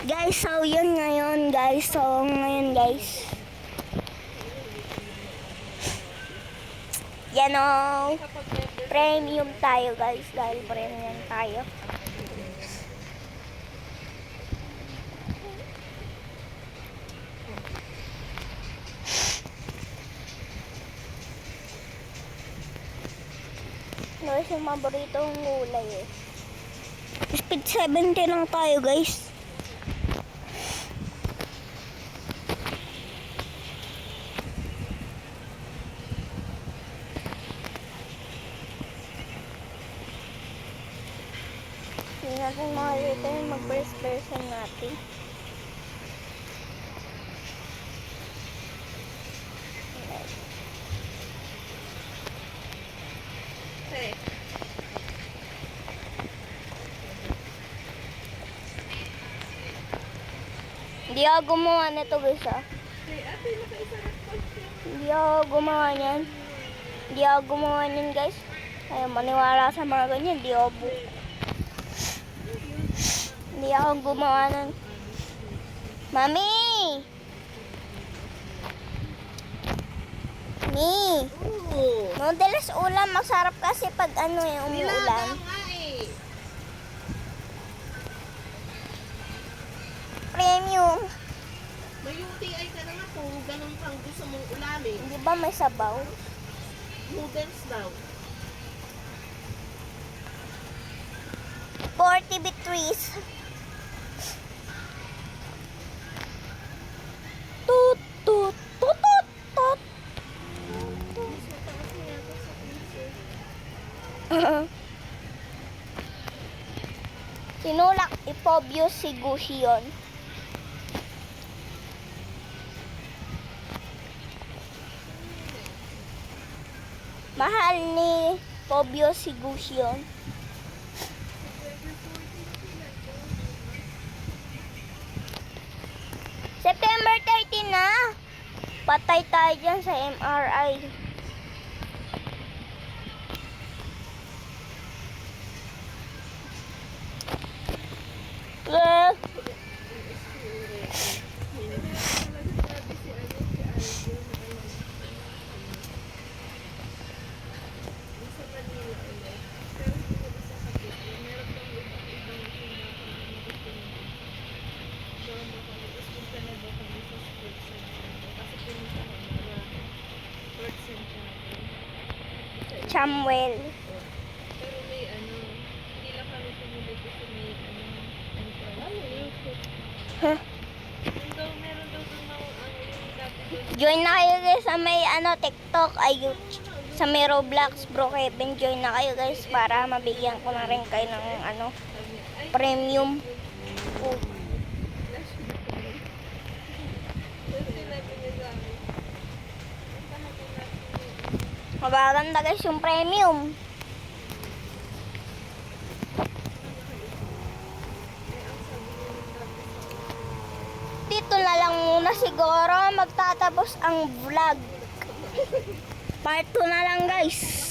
Guys, so yun ngayon guys. So ngayon guys. Yan o. Premium tayo guys. Dahil premium tayo. Guys, yung maborito kong gulay eh. Speed 70 lang tayo guys. Hindi natin makikita yung mag-first person natin. Hey. Hindi ako gumawa nito guys ah. Hey, ate, nakaisarap ko siya. Hindi ako gumawa niyan. Hindi ako gumawa niyan guys. Ayaw maniwala sa mga ganyan. Hindi ako Hindi ako gumawa nun. Mami! Mami! Oo. Noodles ulam. Masarap kasi pag ano yung Nilaga umuulan. nga eh. Premium. May UTI ka na nga kung ganun kang gusto mong ulamin. Di ba may sabaw? Noodles daw. 40 bitrees. Tut tut tut tut tut. Sinulak Ipobius Sigushi yun. Mahal ni Pobius Sigushi yun. September 30 na. Patay tayo dyan sa MRI. Yeah. Chamwell. Pero may ano, hindi lang kami pumili kasi may Huh? meron daw doon na yung dati doon. Join na kayo guys sa may TikTok ay sa may Roblox Bro Kevin. Join na kayo guys para mabigyan ko na rin kayo ng premium. Sinabi niya sa amin. Magaganda guys yung premium. Dito na lang muna siguro magtatapos ang vlog. Part 2 na lang guys.